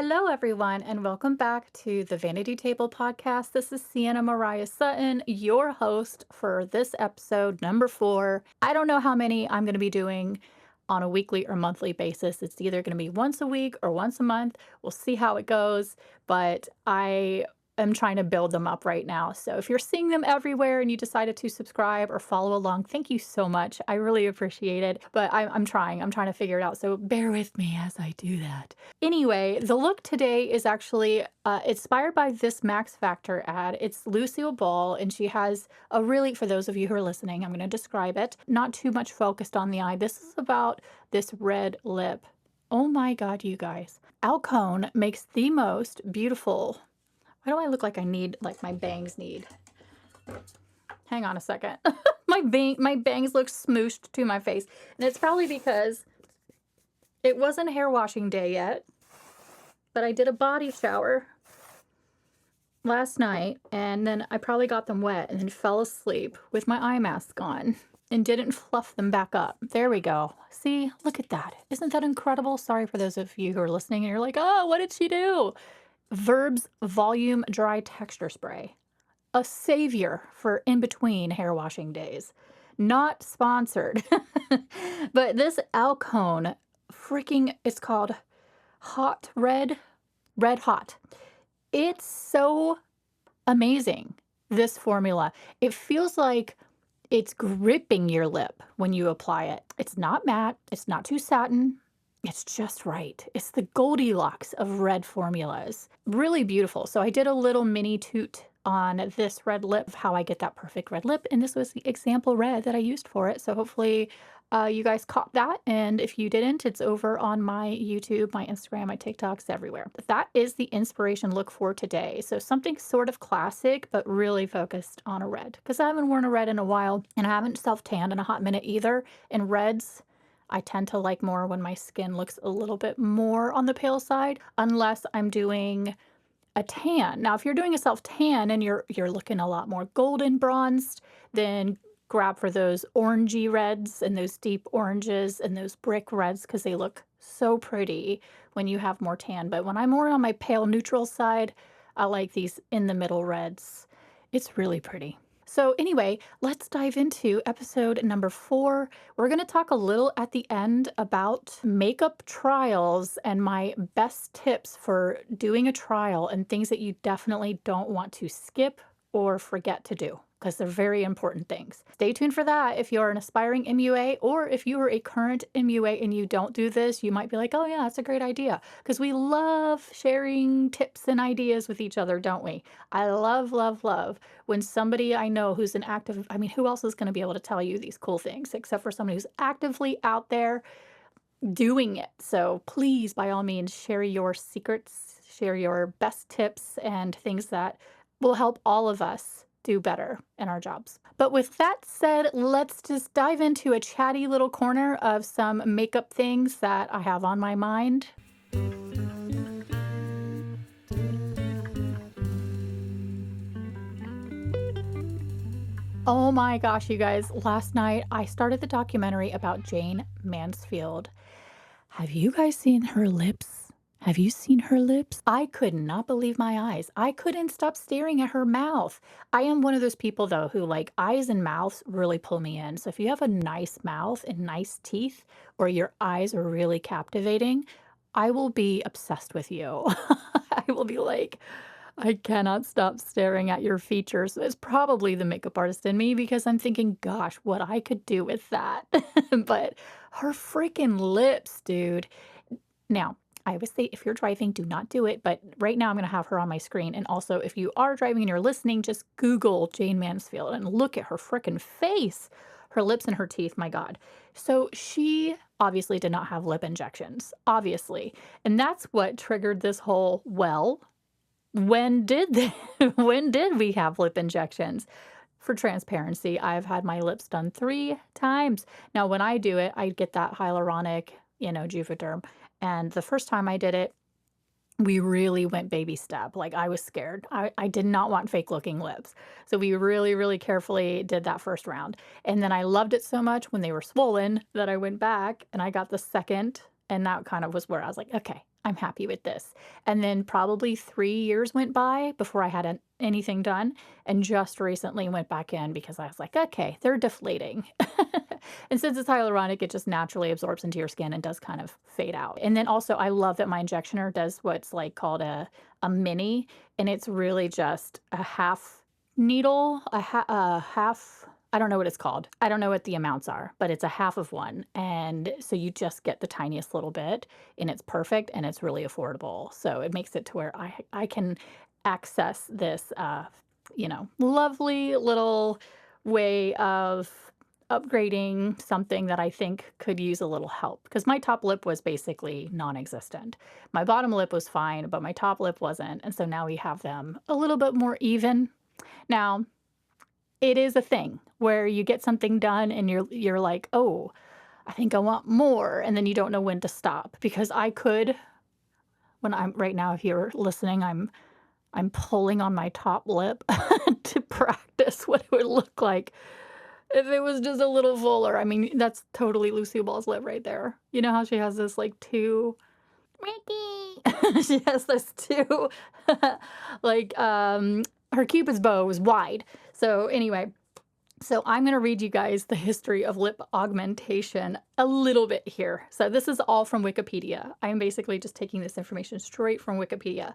Hello, everyone, and welcome back to the Vanity Table podcast. This is Sienna Mariah Sutton, your host for this episode, number 4. I don't know how many I'm going to be doing on a weekly or monthly basis. It's either going to be once a week or once a month. We'll see how it goes, but I am trying to build them up right now. So if you're seeing them everywhere and you decided to subscribe or follow along, thank you so much. I really appreciate it, but I'm trying. I'm trying to figure it out. So bear with me as I do that. Anyway, the look today is actually inspired by this Max Factor ad. It's Lucille Ball, and she has a really, for those of you who are listening, I'm going to describe it, not too much focused on the eye. This is about this red lip. Oh my God, you guys. Alcone makes the most beautiful. Why do I look like I need, like my bangs need? Hang on a second. My bangs look smooshed to my face. And it's probably because it wasn't hair washing day yet, but I did a body shower last night, and then I probably got them wet and then fell asleep with my eye mask on and didn't fluff them back up. There we go. See, look at that. Isn't that incredible? Sorry for those of you who are listening and you're like, oh, what did she do? Verb's Volume Dry Texture Spray. A savior for in-between hair washing days. Not sponsored. But this Alcone it's called Hot Red Hot. It's so amazing, this formula. It feels like it's gripping your lip when you apply it. It's not matte. It's not too satin. It's just right. It's the Goldilocks of red formulas. Really beautiful. So I did a little mini toot on this red lip, how I get that perfect red lip. And this was the example red that I used for it. So hopefully you guys caught that. And if you didn't, it's over on my YouTube, my Instagram, my TikToks, everywhere. That is the inspiration look for today. So something sort of classic, but really focused on a red. Because I haven't worn a red in a while, and I haven't self-tanned in a hot minute either. And reds, I tend to like more when my skin looks a little bit more on the pale side, unless I'm doing a tan. Now, if you're doing a self-tan and you're looking a lot more golden bronzed, then grab for those orangey reds and those deep oranges and those brick reds, because they look so pretty when you have more tan. But when I'm more on my pale neutral side, I like these in the middle reds. It's really pretty. So anyway, let's dive into episode number 4. We're going to talk a little at the end about makeup trials and my best tips for doing a trial and things that you definitely don't want to skip or forget to do, because they're very important things. Stay tuned for that. If you're an aspiring MUA, or if you are a current MUA and you don't do this, you might be like, oh yeah, that's a great idea. Because we love sharing tips and ideas with each other, don't we? I love, love, love when somebody I know who's an active, I mean, who else is going to be able to tell you these cool things except for somebody who's actively out there doing it. So please, by all means, share your secrets, share your best tips and things that will help all of us do better in our jobs. But with that said, let's just dive into a chatty little corner of some makeup things that I have on my mind. Oh my gosh, you guys, last night I started the documentary about Jayne Mansfield. Have you guys seen her lips? Have you seen her lips? I could not believe my eyes. I couldn't stop staring at her mouth. I am one of those people, though, who like eyes and mouths really pull me in. So if you have a nice mouth and nice teeth, or your eyes are really captivating, I will be obsessed with you. I will be like, I cannot stop staring at your features. It's probably the makeup artist in me, because I'm thinking, gosh, what I could do with that. But her freaking lips, dude. Now, I would say if you're driving, do not do it. But right now I'm going to have her on my screen. And also, if you are driving and you're listening, just Google Jayne Mansfield and look at her freaking face, her lips and her teeth. My God. So she obviously did not have lip injections, obviously. And that's what triggered this whole, well, when did when did we have lip injections? For transparency, I've had my lips done 3 times. Now, when I do it, I get that hyaluronic, Juvederm. And the first time I did it, we really went baby step. Like, I was scared. I did not want fake looking lips. So we really, really carefully did that first round. And then I loved it so much when they were swollen that I went back and I got the second. And that kind of was where I was like, okay, I'm happy with this. And then probably 3 years went by before I had anything done, and just recently went back in because I was like, "Okay, they're deflating." And since it's hyaluronic, it just naturally absorbs into your skin and does kind of fade out. And then also, I love that my injectioner does what's, like, called a mini, and it's really just a half needle, a half, I don't know what it's called. I don't know what the amounts are, but it's a half of one, and so you just get the tiniest little bit, and it's perfect, and it's really affordable. So it makes it to where I can access this, lovely little way of upgrading something that I think could use a little help. Because my top lip was basically non-existent. My bottom lip was fine, but my top lip wasn't, and so now we have them a little bit more even. Now, it is a thing where you get something done and you're like, "Oh, I think I want more," and then you don't know when to stop, because I could when I'm right now, if you're listening, I'm pulling on my top lip to practice what it would look like if it was just a little fuller. I mean, that's totally Lucy Ball's lip right there. You know how she has this, like, 2 Ricky. She has this 2, like, her Cupid's bow is wide. So, anyway, so I'm gonna read you guys the history of lip augmentation a little bit here. So this is all from Wikipedia. I am basically just taking this information straight from Wikipedia.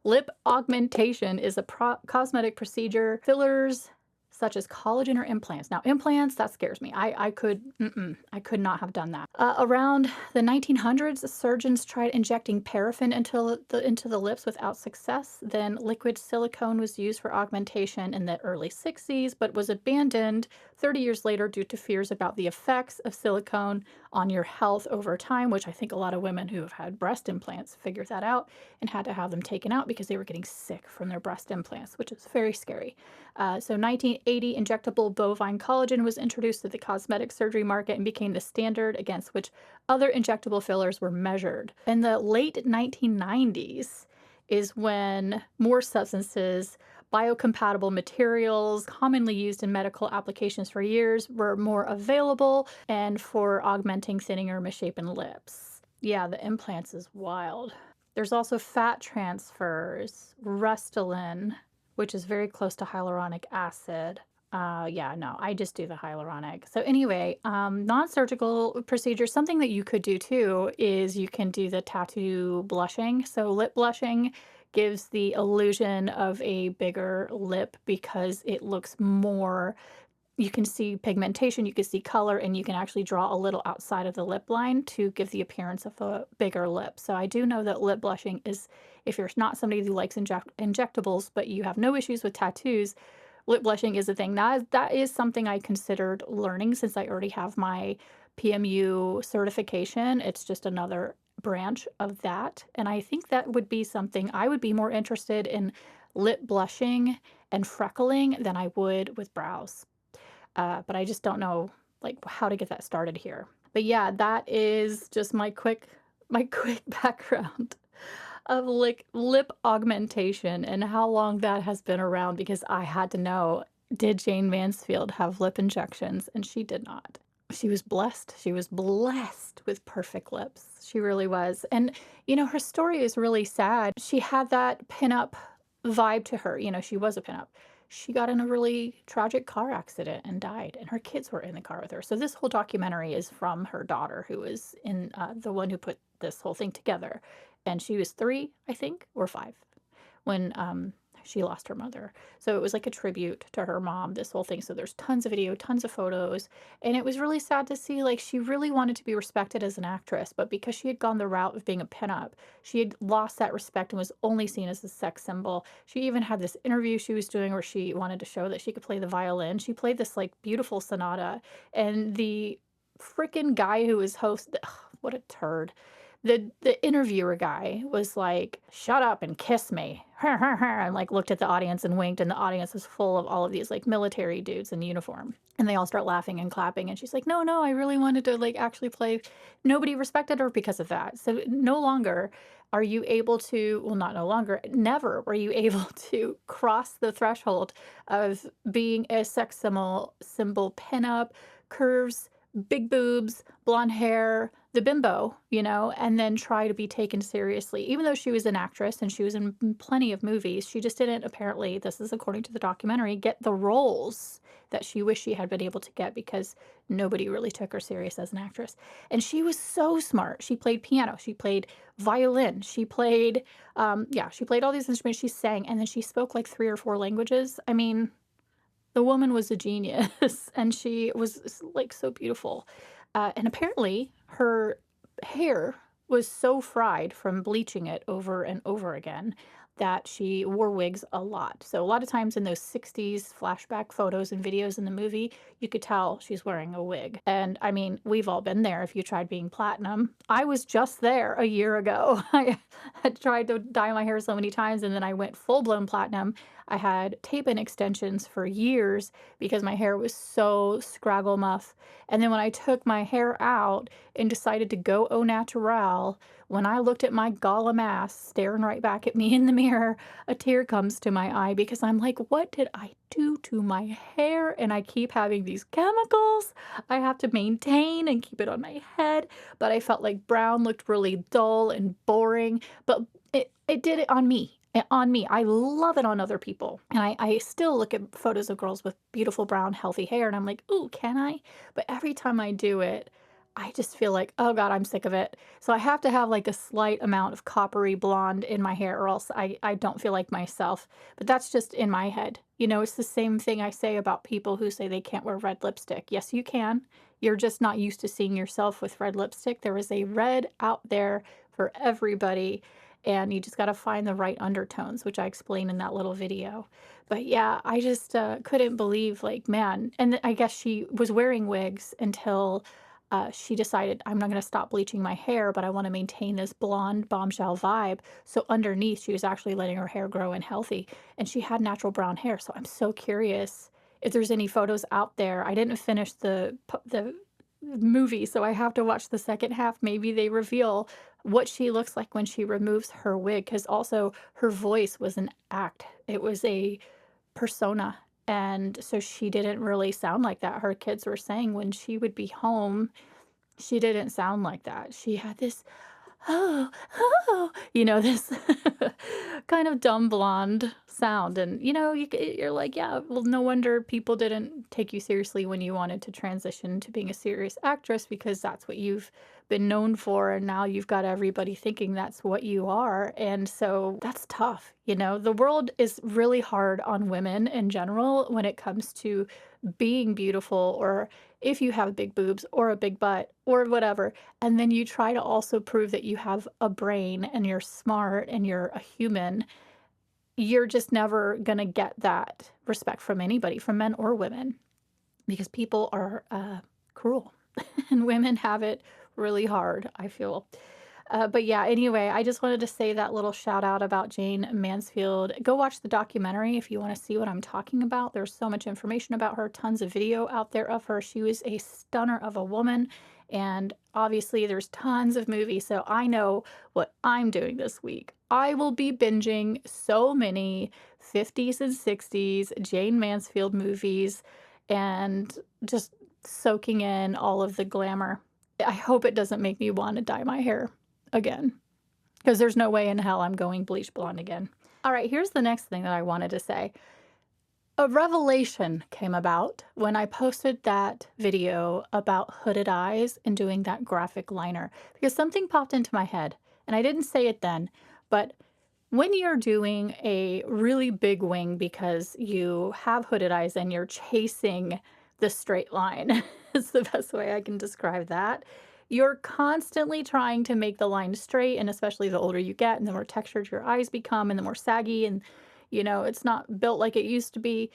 Lip augmentation is a cosmetic procedure. Fillers such as collagen or implants. Now, implants, that scares me. I could not have done that. Around the 1900s, surgeons tried injecting paraffin into the lips without success. Then liquid silicone was used for augmentation in the early 60s, but was abandoned 30 years later due to fears about the effects of silicone on your health over time, which I think a lot of women who have had breast implants figured that out and had to have them taken out because they were getting sick from their breast implants, which is very scary. So 1980, injectable bovine collagen was introduced to the cosmetic surgery market and became the standard against which other injectable fillers were measured. In the late 1990s is when more substances, biocompatible materials commonly used in medical applications for years, were more available and for augmenting thinning or misshapen lips. Yeah, the implants is wild. There's also fat transfers, Restylane, which is very close to hyaluronic acid. Yeah, no, I just do the hyaluronic. So anyway, non-surgical procedures, something that you could do too is you can do the tattoo blushing. So lip blushing gives the illusion of a bigger lip because it looks more, you can see pigmentation, you can see color, and you can actually draw a little outside of the lip line to give the appearance of a bigger lip. So I do know that lip blushing is, if you're not somebody who likes injectables, but you have no issues with tattoos, lip blushing is a thing. That is something I considered learning since I already have my PMU certification. It's just another branch of that. And I think that would be something I would be more interested in, lip blushing and freckling, than I would with brows. But I just don't know, like, how to get that started here. But yeah, that is just my quick background of like lip augmentation and how long that has been around, because I had to know, did Jayne Mansfield have lip injections? And she did not. She was blessed. She was blessed with perfect lips. She really was. And her story is really sad. She had that pinup vibe to her. She was a pinup. She got in a really tragic car accident and died, and her kids were in the car with her. So this whole documentary is from her daughter, who is in the one who put this whole thing together. And she was 3, I think, or 5 when she lost her mother. So it was like a tribute to her mom, this whole thing. So there's tons of video, tons of photos. And it was really sad to see, like, she really wanted to be respected as an actress, but because she had gone the route of being a pinup, she had lost that respect and was only seen as a sex symbol. She even had this interview she was doing where she wanted to show that she could play the violin. She played this, like, beautiful sonata. And the freaking guy who was what a turd. The interviewer guy was like, "Shut up and kiss me," and like looked at the audience and winked, and the audience is full of all of these like military dudes in uniform, and they all start laughing and clapping, and she's like, "No, no, I really wanted to like actually play." Nobody respected her because of that. So no longer are you able to, well, not no longer, never were you able to cross the threshold of being a sex symbol pinup, curves, big boobs, blonde hair, the bimbo, and then try to be taken seriously. Even though she was an actress and she was in plenty of movies, she just didn't apparently, this is according to the documentary, get the roles that she wished she had been able to get because nobody really took her serious as an actress. And she was so smart. She played piano, she played violin, she played, yeah, she played all these instruments, she sang, and then she spoke like 3 or 4 languages. I mean, the woman was a genius, and she was, like, so beautiful. And apparently, her hair was so fried from bleaching it over and over again that she wore wigs a lot. So a lot of times in those 60s flashback photos and videos in the movie, you could tell she's wearing a wig. And, I mean, we've all been there if you tried being platinum. I was just there a year ago. I had tried to dye my hair so many times, and then I went full-blown platinum. I had tape-in extensions for years because my hair was so scraggle muff. And then when I took my hair out and decided to go au natural, when I looked at my Gollum ass staring right back at me in the mirror, a tear comes to my eye because I'm like, what did I do to my hair? And I keep having these chemicals I have to maintain and keep it on my head. But I felt like brown looked really dull and boring. But it did it on me. On me. I love it on other people. And I still look at photos of girls with beautiful brown, healthy hair, and I'm like, ooh, can I? But every time I do it, I just feel like, oh God, I'm sick of it. So I have to have like a slight amount of coppery blonde in my hair, or else I don't feel like myself. But that's just in my head. It's the same thing I say about people who say they can't wear red lipstick. Yes, you can. You're just not used to seeing yourself with red lipstick. There is a red out there for everybody, and you just got to find the right undertones, which I explained in that little video. But yeah, I just couldn't believe, like, man. And I guess she was wearing wigs until she decided, I'm not going to stop bleaching my hair, but I want to maintain this blonde bombshell vibe. So underneath, she was actually letting her hair grow in healthy, and she had natural brown hair. So I'm so curious if there's any photos out there. I didn't finish the movie, so I have to watch the second half. Maybe they reveal what she looks like when she removes her wig, because also her voice was an act. It was a persona. And so she didn't really sound like that. Her kids were saying when she would be home, she didn't sound like that. She had this, oh, oh, this kind of dumb blonde sound. And, you're like, yeah, well, no wonder people didn't take you seriously when you wanted to transition to being a serious actress, because that's what you've been known for. And now you've got everybody thinking that's what you are. And so that's tough. The world is really hard on women in general when it comes to being beautiful, or if you have big boobs or a big butt or whatever, and then you try to also prove that you have a brain and you're smart and you're a human, you're just never going to get that respect from anybody, from men or women, because people are cruel and women have it really hard, I feel. But yeah, anyway, I just wanted to say that little shout out about Jayne Mansfield. Go watch the documentary if you want to see what I'm talking about. There's so much information about her, tons of video out there of her. She was a stunner of a woman. And obviously, there's tons of movies. So I know what I'm doing this week. I will be binging so many 50s and 60s Jayne Mansfield movies and just soaking in all of the glamour. I hope it doesn't make me want to dye my hair again, because there's no way in hell I'm going bleach blonde again. All right, here's the next thing that I wanted to say. A revelation came about when I posted that video about hooded eyes and doing that graphic liner, because something popped into my head, and I didn't say it then, but when you're doing a really big wing because you have hooded eyes and you're chasing the straight line, is the best way I can describe that. You're constantly trying to make the line straight, and especially the older you get and the more textured your eyes become and the more saggy, and it's not built like it used to be.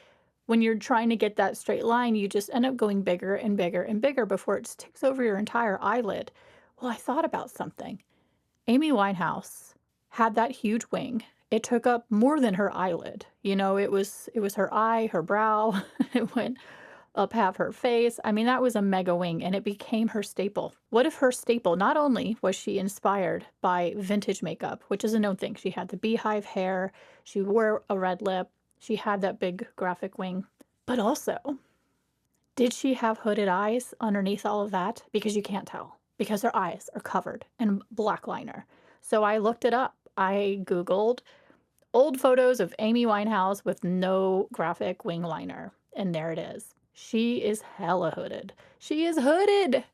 When you're trying to get that straight line, you just end up going bigger and bigger and bigger before it sticks over your entire eyelid. Well, I thought about something. Amy Winehouse had that huge wing. It took up more than her eyelid. It was her eye, her brow. It went up half her face. I mean, that was a mega wing, and it became her staple. What if her staple, not only was she inspired by vintage makeup, which is a known thing, she had the beehive hair, she wore a red lip, she had that big graphic wing, but also, did she have hooded eyes underneath all of that? Because you can't tell. because her eyes are covered in black liner. So I looked it up. I Googled old photos of Amy Winehouse with no graphic wing liner. And there it is. She is hella hooded. She is hooded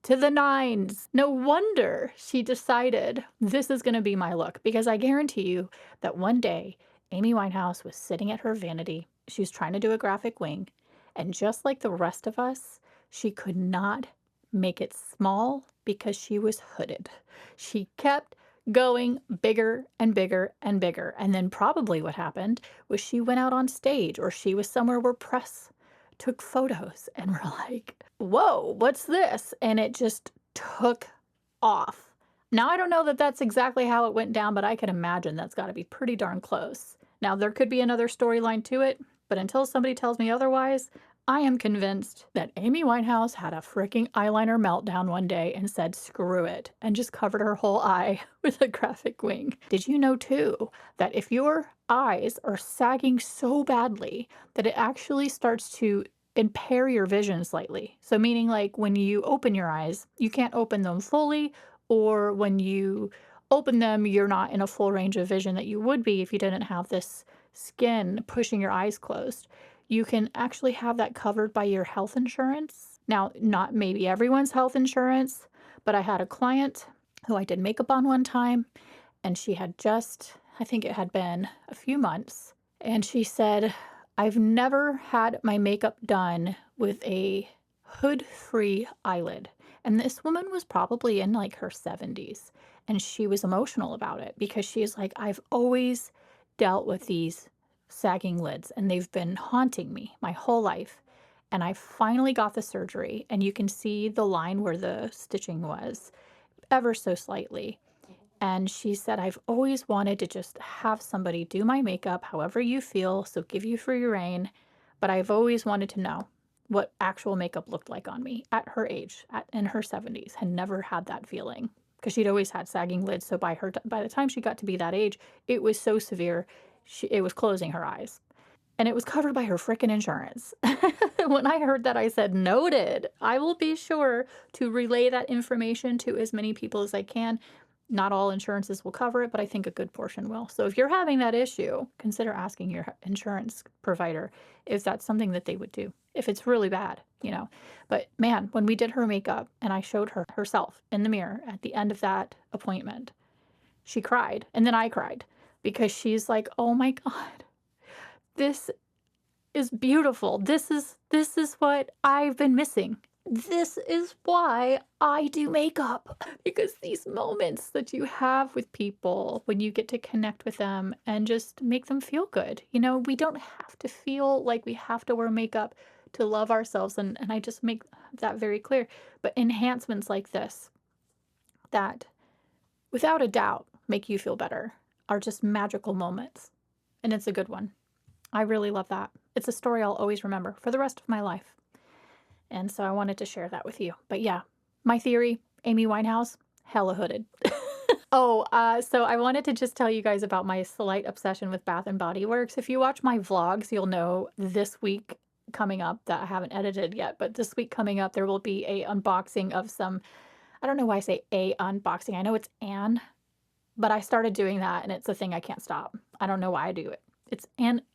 to the nines. No wonder she decided this is going to be my look, because I guarantee you that one day Amy Winehouse was sitting at her vanity. She was trying to do a graphic wing. And just like the rest of us, she could not make it small because she was hooded. She kept going bigger and bigger and bigger. And then probably what happened was she went out on stage, or she was somewhere where press took photos and were like, whoa, what's this? And it just took off. Now, I don't know that that's exactly how it went down, but I can imagine that's got to be pretty darn close. Now, there could be another storyline to it, but until somebody tells me otherwise, I am convinced that Amy Winehouse had a freaking eyeliner meltdown one day and said, screw it, and just covered her whole eye with a graphic wing. Did you know, too, that if your eyes are sagging so badly that it actually starts to impair your vision slightly? So meaning, like, when you open your eyes, you can't open them fully, or when you open them, you're not in a full range of vision that you would be if you didn't have this skin pushing your eyes closed. You can actually have that covered by your health insurance. Now, not maybe everyone's health insurance, but I had a client who I did makeup on one time, and she had just, I think it had been a few months, and she said, I've never had my makeup done with a hood-free eyelid. And this woman was probably in like her 70s, and she was emotional about it because she's like, I've always dealt with these sagging lids, and they've been haunting me my whole life. And I finally got the surgery, and you can see the line where the stitching was ever so slightly. And she said, I've always wanted to just have somebody do my makeup however you feel, so give you free reign. But I've always wanted to know what actual makeup looked like on me at her age, in her 70s, had never had that feeling because she'd always had sagging lids. So by the time she got to be that age, it was so severe, it was closing her eyes. And it was covered by her frickin' insurance. When I heard that, I said, noted. I will be sure to relay that information to as many people as I can. Not all insurances will cover it, but I think a good portion will. So if you're having that issue, consider asking your insurance provider if that's something that they would do, if it's really bad, you know. But man, when we did her makeup and I showed her herself in the mirror at the end of that appointment, she cried. And then I cried because she's like, oh my God, this is beautiful. This is what I've been missing. This is why I do makeup, because these moments that you have with people when you get to connect with them and just make them feel good. You know, we don't have to feel like we have to wear makeup to love ourselves. And I just make that very clear. But enhancements like this, that without a doubt make you feel better, are just magical moments. And it's a good one. I really love that. It's a story I'll always remember for the rest of my life. And so I wanted to share that with you. But yeah, my theory, Amy Winehouse, hella hooded. So I wanted to just tell you guys about my slight obsession with Bath and Body Works. If you watch my vlogs, you'll know this week coming up, that I haven't edited yet, but this week coming up, there will be a unboxing of some, I don't know why I say a unboxing. I know it's an, but I started doing that and it's a thing I can't stop. I don't know why I do it. It's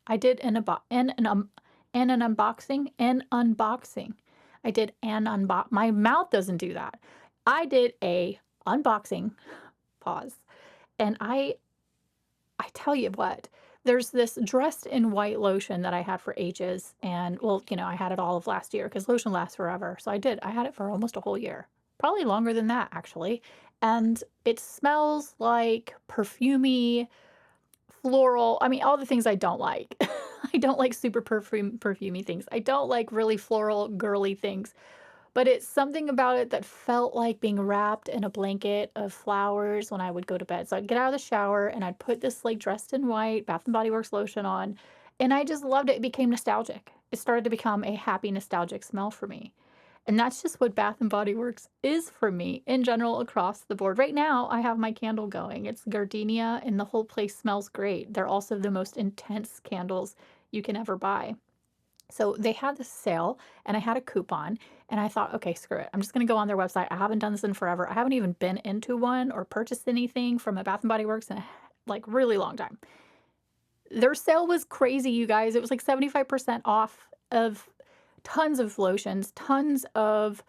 I did an unboxing. I did an unbox. My mouth doesn't do that. I did a unboxing, pause. And I tell you what, there's this dressed in white lotion that I had for ages. And well, you know, I had it all of last year because lotion lasts forever. So I had it for almost a whole year, probably longer than that actually. And it smells like perfumey, floral. I mean, all the things I don't like. I don't like super perfumey things. I don't like really floral, girly things. But it's something about it that felt like being wrapped in a blanket of flowers when I would go to bed. So I'd get out of the shower and I'd put this like dressed in white Bath and Body Works lotion on, and I just loved it. It became nostalgic. It started to become a happy, nostalgic smell for me. And that's just what Bath and Body Works is for me in general across the board. Right now, I have my candle going. It's gardenia and the whole place smells great. They're also the most intense candles you can ever buy. So they had this sale and I had a coupon and I thought, okay, screw it. I'm just going to go on their website. I haven't done this in forever. I haven't even been into one or purchased anything from a Bath and Body Works in a like really long time. Their sale was crazy, you guys. It was like 75% off of tons of lotions, tons of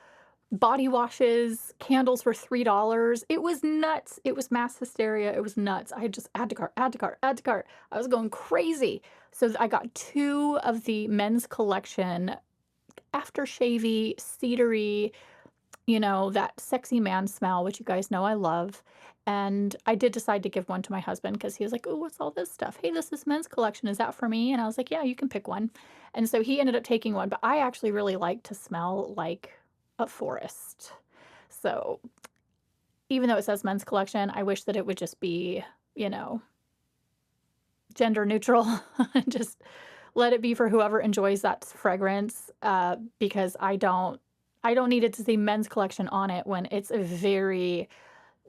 body washes, candles for $3. It was nuts. It was mass hysteria. It was nuts. I just add to cart, add to cart, add to cart. I was going crazy. So I got two of the men's collection aftershavey, cedary, that sexy man smell, which you guys know I love. And I did decide to give one to my husband because he was like, "Oh, what's all this stuff? Hey, this is men's collection. Is that for me?" And I was like, "Yeah, you can pick one." And so he ended up taking one, but I actually really like to smell like a forest. So even though it says men's collection, I wish that it would just be, you know, gender neutral and just let it be for whoever enjoys that fragrance, because I don't need it to say men's collection on it when it's a very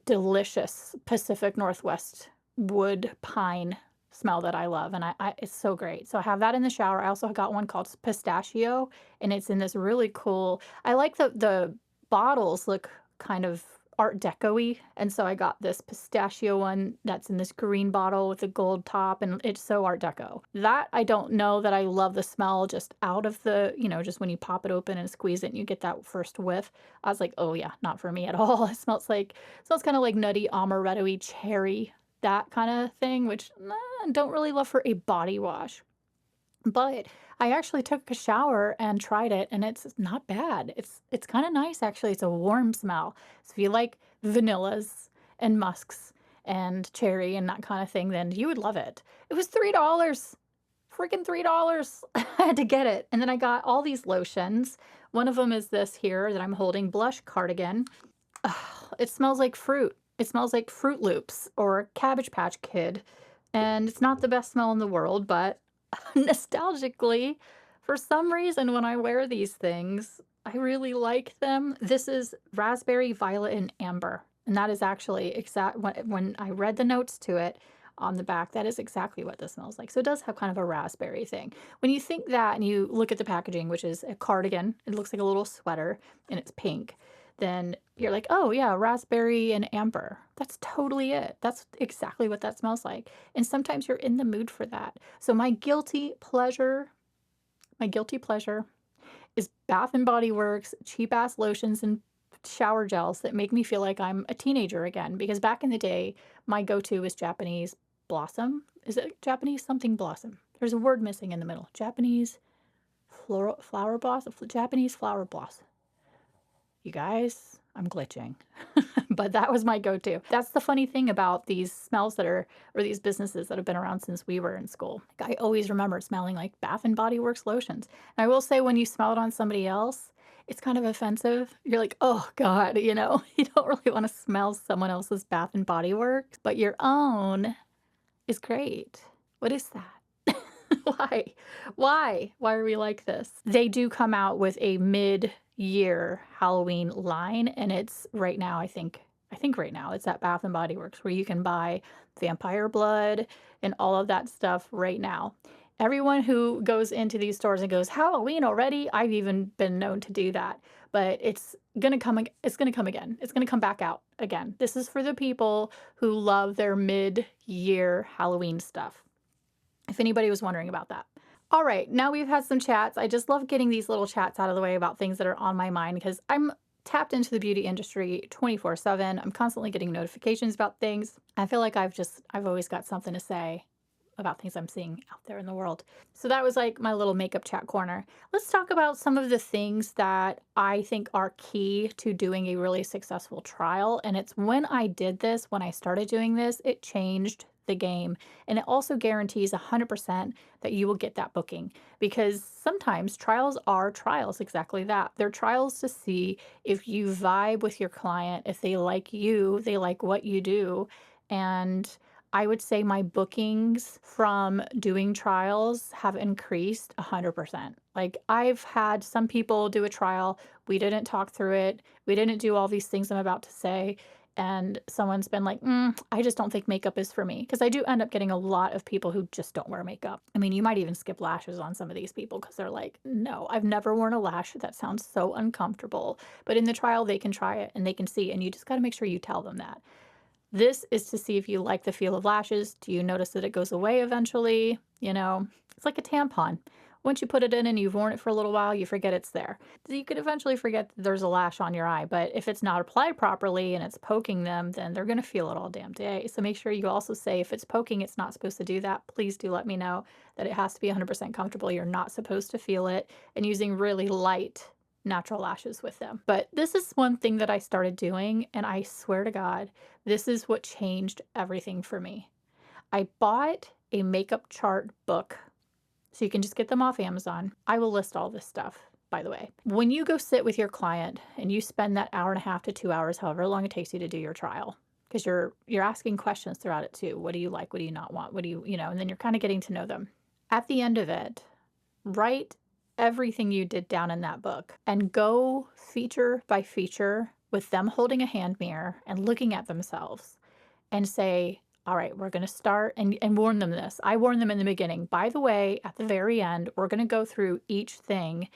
delicious Pacific Northwest wood pine smell that I love, and I it's so great. So I have that in the shower. I also got one called pistachio, and it's in this really cool I like the bottles look kind of art deco-y, and so I got this pistachio one that's in this green bottle with a gold top, and it's so art deco. That I don't know that I love the smell just out of just when you pop it open and squeeze it and you get that first whiff. I was like, "Oh yeah, not for me at all." It smells kinda like nutty amaretto-y cherry, that kinda thing, which, don't really love for a body wash. But I actually took a shower and tried it, and it's not bad. It's kinda nice, actually. It's a warm smell. So if you like vanillas and musks and cherry and that kinda thing, then you would love it. It was $3. Freaking $3. I had to get it. And then I got all these lotions. One of them is this here that I'm holding, Blush Cardigan. Ugh, it smells like fruit. It smells like Fruit Loops or Cabbage Patch Kid, and it's not the best smell in the world, but nostalgically, for some reason, when I wear these things, I really like them. This is raspberry, violet, and amber, and that is actually exact when I read the notes to it on the back, that is exactly what this smells like. So it does have kind of a raspberry thing. When you think that and you look at the packaging, which is a cardigan, it looks like a little sweater and it's pink, then you're like, "Oh, yeah, raspberry and amber." That's totally it. That's exactly what that smells like, and sometimes you're in the mood for that. So my guilty pleasure is Bath& and Body Works cheap-ass lotions and shower gels that make me feel like I'm a teenager again, because back in the day, my go-to was Japanese blossom. Is it Japanese something blossom? There's a word missing in the middle. Japanese flower blossom? Japanese flower blossom. You guys, I'm glitching. But that was my go-to. That's the funny thing about these smells or these businesses that have been around since we were in school. Like, I always remember smelling like Bath and Body Works lotions. And I will say when you smell it on somebody else, it's kind of offensive. You're like, "Oh God," you don't really want to smell someone else's Bath and Body Works, but your own is great. What is that? Why? Why are we like this? They do come out with a mid-year Halloween line, and it's right now, I think right now it's at Bath& and Body Works where you can buy vampire blood and all of that stuff right now. Everyone who goes into these stores and goes, "Halloween already?" I've even been known to do that, but it's gonna come again. It's gonna come back out again. This is for the people who love their mid-year Halloween stuff, if anybody was wondering about that. All right, now we've had some chats. I just love getting these little chats out of the way about things that are on my mind because I'm tapped into the beauty industry 24/7. I'm constantly getting notifications about things. I feel like I've always got something to say about things I'm seeing out there in the world. So that was like my little makeup chat corner. Let's talk about some of the things that I think are key to doing a really successful trial. And it's when I started doing this, it changed the game. And it also guarantees 100% that you will get that booking because sometimes trials are trials, exactly that. They're trials to see if you vibe with your client, if they like you, they like what you do. And I would say my bookings from doing trials have increased 100%. Like, I've had some people do a trial, we didn't talk through it, we didn't do all these things I'm about to say, and someone's been like, I just don't think makeup is for me. Because I do end up getting a lot of people who just don't wear makeup. I mean, you might even skip lashes on some of these people because they're like, no, I've never worn a lash. That sounds so uncomfortable. But in the trial, they can try it and they can see. And you just got to make sure you tell them that. This is to see if you like the feel of lashes. Do you notice that it goes away eventually? It's like a tampon. Once you put it in and you've worn it for a little while, you forget it's there. You could eventually forget that there's a lash on your eye, but if it's not applied properly and it's poking them, then they're going to feel it all damn day. So make sure you also say if it's poking, it's not supposed to do that. Please do let me know that it has to be 100% comfortable. You're not supposed to feel it, and using really light natural lashes with them. But this is one thing that I started doing, and I swear to God, this is what changed everything for me. I bought a makeup chart book, so you can just get them off Amazon. I will list all this stuff, by the way. When you go sit with your client and you spend that hour and a half to 2 hours, however long it takes you to do your trial, because you're asking questions throughout it too. What do you like? What do you not want? What do you, and then you're kind of getting to know them. At the end of it, write everything you did down in that book and go feature by feature with them holding a hand mirror and looking at themselves and say, all right, we're going to start and warn them this. I warned them in the beginning. By the way, at the very end, we're going to go through each thing,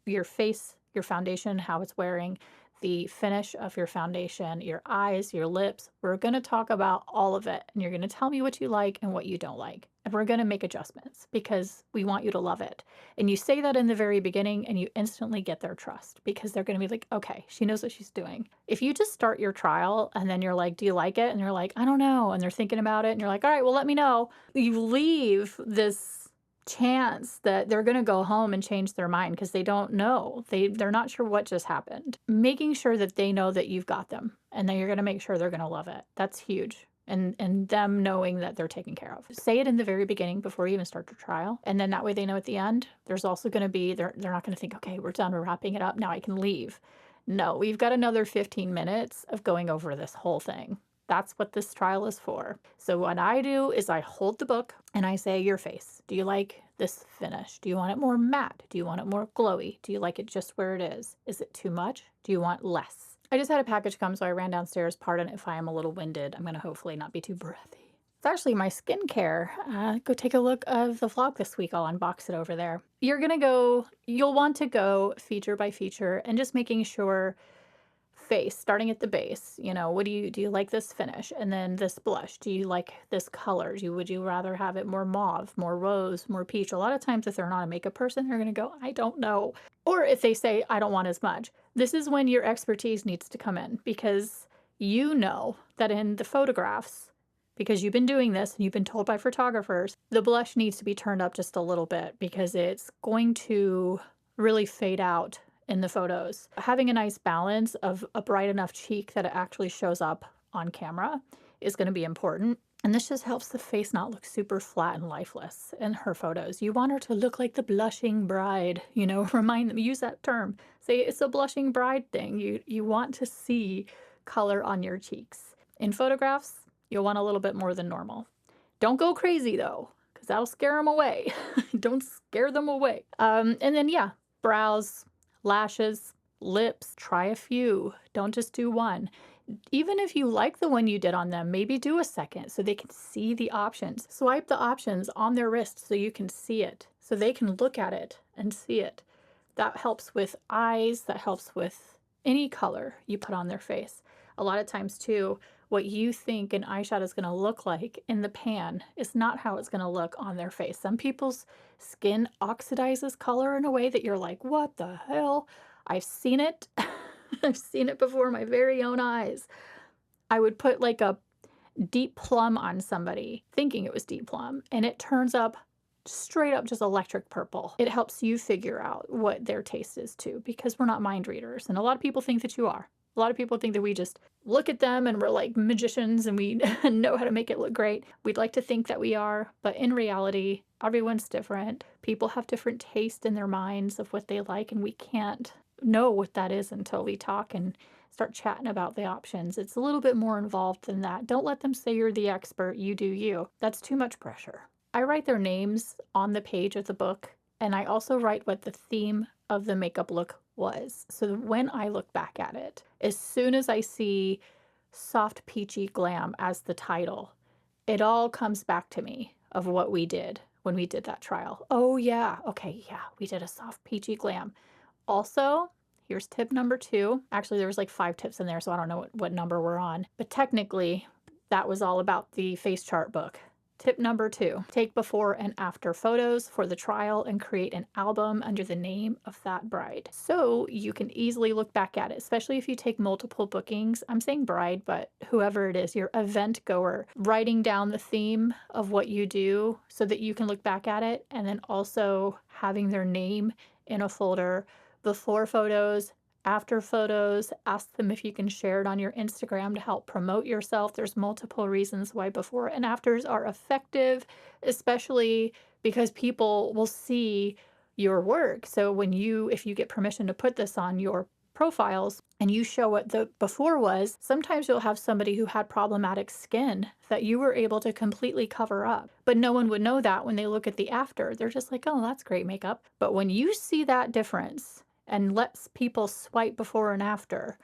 your face, your foundation, how it's wearing, the finish of your foundation, your eyes, your lips. We're going to talk about all of it. And you're going to tell me what you like and what you don't like. And we're going to make adjustments because we want you to love it. And you say that in the very beginning and you instantly get their trust because they're going to be like, okay, she knows what she's doing. If you just start your trial and then you're like, do you like it? And they're like, I don't know. And they're thinking about it. And you're like, all right, well, let me know. You leave this chance that they're going to go home and change their mind because they don't know. They're not sure what just happened. Making sure that they know that you've got them and then you're going to make sure they're going to love it. That's huge. And them knowing that they're taken care of. Say it in the very beginning before you even start your trial. And then that way they know at the end. There's also going to be, they're not going to think, okay, we're done, we're wrapping it up, now I can leave. No, we've got another 15 minutes of going over this whole thing. That's what this trial is for. So what I do is I hold the book and I say, your face. Do you like this finish? Do you want it more matte? Do you want it more glowy? Do you like it just where it is? Is it too much? Do you want less? I just had a package come, so I ran downstairs. Pardon if I am a little winded. I'm going to hopefully not be too breathy. It's actually my skincare. Go take a look of the vlog this week. I'll unbox it over there. You'll want to go feature by feature and just making sure face, starting at the base, what do you like this finish? And then this blush, do you like this color? Would you rather have it more mauve, more rose, more peach? A lot of times if they're not a makeup person, they're going to go, I don't know. Or if they say, I don't want as much. This is when your expertise needs to come in because you know that in the photographs, because you've been doing this and you've been told by photographers, the blush needs to be turned up just a little bit because it's going to really fade out in the photos. Having a nice balance of a bright enough cheek that it actually shows up on camera is going to be important. And this just helps the face not look super flat and lifeless in her photos. You want her to look like the blushing bride, remind them, use that term. Say it's a blushing bride thing. You want to see color on your cheeks. In photographs, you'll want a little bit more than normal. Don't go crazy though, because that'll scare them away. Don't scare them away. And then brows, lashes, lips, try a few. Don't just do one. Even if you like the one you did on them, maybe do a second so they can see the options. Swipe the options on their wrist so you can see it, so they can look at it and see it. That helps with eyes, that helps with any color you put on their face. A lot of times too, what you think an eyeshadow is going to look like in the pan is not how it's going to look on their face. Some people's skin oxidizes color in a way that you're like, what the hell? I've seen it. I've seen it before my very own eyes. I would put like a deep plum on somebody thinking it was deep plum and it turns up straight up just electric purple. It helps you figure out what their taste is too, because we're not mind readers. And a lot of people think that you are. A lot of people think that we just look at them and we're like magicians and we know how to make it look great. We'd like to think that we are, but in reality, everyone's different. People have different taste in their minds of what they like, and we can't know what that is until we talk and start chatting about the options. It's a little bit more involved than that. Don't let them say you're the expert, you do you. That's too much pressure. I write their names on the page of the book, and I also write what the theme of the makeup look was. So when I look back at it, as soon as I see Soft Peachy Glam as the title, it all comes back to me of what we did when we did that trial. Oh, yeah. Okay. Yeah. We did a soft peachy glam. Also, here's tip number 2. Actually, there was like 5 tips in there, so I don't know what number we're on. But technically, that was all about the face chart book. Tip number 2, take before and after photos for the trial and create an album under the name of that bride. So you can easily look back at it, especially if you take multiple bookings. I'm saying bride, but whoever it is, your event goer, writing down the theme of what you do so that you can look back at it, and then also having their name in a folder before photos, after photos. Ask them if you can share it on your Instagram to help promote yourself. There's multiple reasons why before and afters are effective, especially because people will see your work. So if you get permission to put this on your profiles and you show what the before was, sometimes you'll have somebody who had problematic skin that you were able to completely cover up. But no one would know that when they look at the after. They're just like, oh, that's great makeup. But when you see that difference and lets people swipe before and after,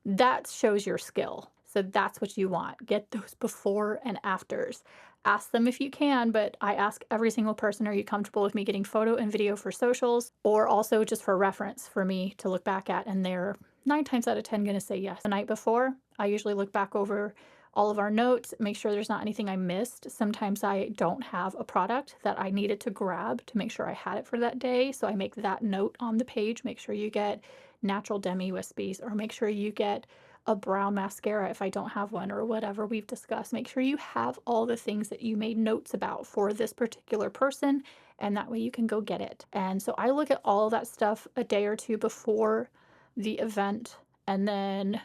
that shows your skill. So that's what you want. Get those before and afters. Ask them if you can, but I ask every single person, are you comfortable with me getting photo and video for socials, or also just for reference for me to look back at? And they're 9 times out of 10 going to say yes. The night before, I usually look back over all of our notes, make sure there's not anything I missed. Sometimes I don't have a product that I needed to grab to make sure I had it for that day. So I make that note on the page. Make sure you get natural demi wispies, or make sure you get a brown mascara if I don't have one, or whatever we've discussed. Make sure you have all the things that you made notes about for this particular person, and that way you can go get it. And so I look at all that stuff a day or two before the event, and then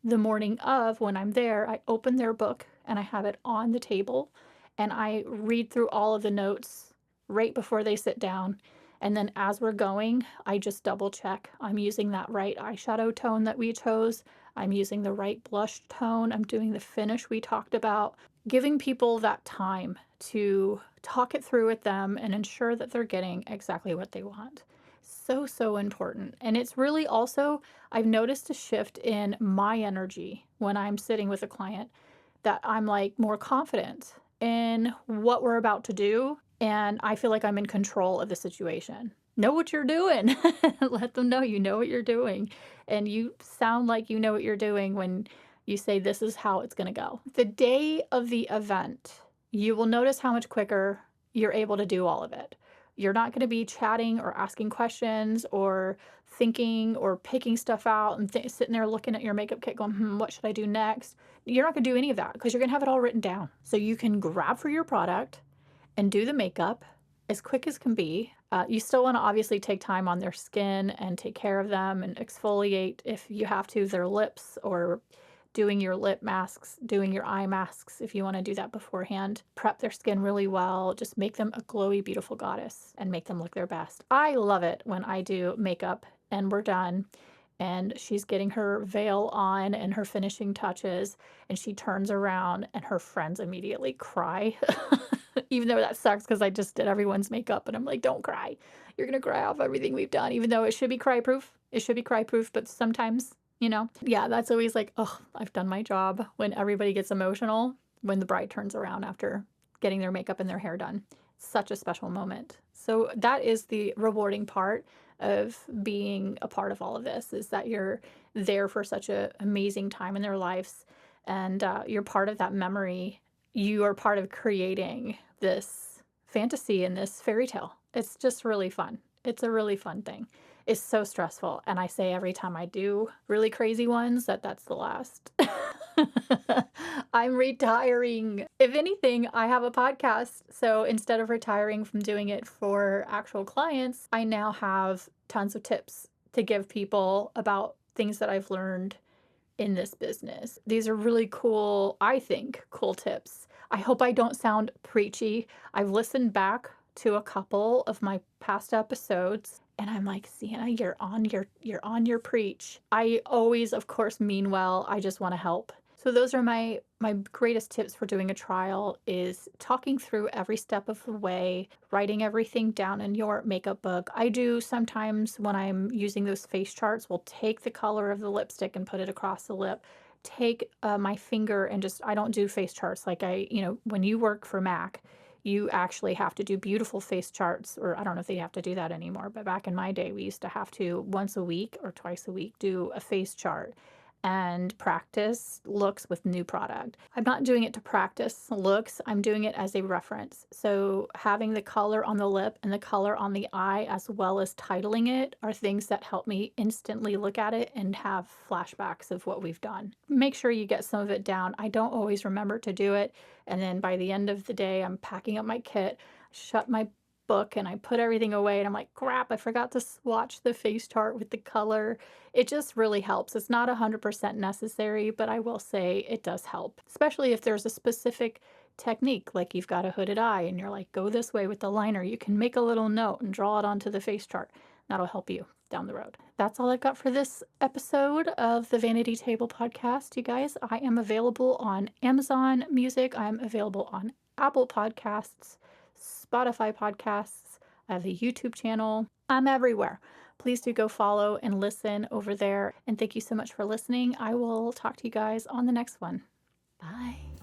the morning of, when I'm there, I open their book and I have it on the table and I read through all of the notes right before they sit down. And then as we're going, I just double check I'm using that right eyeshadow tone that we chose. I'm using the right blush tone. I'm doing the finish we talked about. Giving people that time to talk it through with them and ensure that they're getting exactly what they want. So, so important. And it's really also, I've noticed a shift in my energy when I'm sitting with a client, that I'm like more confident in what we're about to do. And I feel like I'm in control of the situation. Know what you're doing. Let them know you know what you're doing. And you sound like you know what you're doing when you say this is how it's going to go. The day of the event, you will notice how much quicker you're able to do all of it. You're not going to be chatting or asking questions or thinking or picking stuff out and sitting there looking at your makeup kit going, what should I do next? You're not going to do any of that because you're going to have it all written down. So you can grab for your product and do the makeup as quick as can be. You still want to obviously take time on their skin and take care of them and exfoliate if you have to, their lips, or doing your lip masks, doing your eye masks if you want to do that beforehand. Prep their skin really well. Just make them a glowy, beautiful goddess and make them look their best. I love it when I do makeup and we're done and she's getting her veil on and her finishing touches, and she turns around and her friends immediately cry. Even though that sucks because I just did everyone's makeup and I'm like, don't cry. You're going to cry off everything we've done, even though it should be cry proof. It should be cry proof, but sometimes, yeah, that's always like, oh, I've done my job, when everybody gets emotional when the bride turns around after getting their makeup and their hair done. Such a special moment. So that is the rewarding part of being a part of all of this, is that you're there for such an amazing time in their lives, and you're part of that memory. You are part of creating this fantasy and this fairy tale. It's just really fun. It's a really fun thing. It's so stressful. And I say every time I do really crazy ones that that's the last. I'm retiring. If anything, I have a podcast. So instead of retiring from doing it for actual clients, I now have tons of tips to give people about things that I've learned in this business. These are really cool, I think, cool tips. I hope I don't sound preachy. I've listened back to a couple of my past episodes and I'm like, Sienna, you're on your preach. I always, of course, mean well. I just want to help. So those are my greatest tips for doing a trial, is talking through every step of the way, writing everything down in your makeup book. I do sometimes when I'm using those face charts, we'll take the color of the lipstick and put it across the lip. take my finger and just, I don't do face charts. Like when you work for Mac, you actually have to do beautiful face charts, or I don't know if they have to do that anymore, but back in my day, we used to have to once a week or twice a week do a face chart and practice looks with new product. I'm not doing it to practice looks, I'm doing it as a reference. So having the color on the lip and the color on the eye, as well as titling it, are things that help me instantly look at it and have flashbacks of what we've done. Make sure you get some of it down. I don't always remember to do it. And then by the end of the day, I'm packing up my kit, shut my book, and I put everything away, and I'm like, crap, I forgot to swatch the face chart with the color. It just really helps. It's not 100% necessary, but I will say it does help, especially if there's a specific technique, like you've got a hooded eye and you're like, go this way with the liner. You can make a little note and draw it onto the face chart. That'll help you down the road. That's all I've got for this episode of the Vanity Table podcast, you guys. I am available on Amazon Music. I'm available on Apple Podcasts, Spotify podcasts. I have a YouTube channel. I'm everywhere. Please do go follow and listen over there. And thank you so much for listening. I will talk to you guys on the next one. Bye.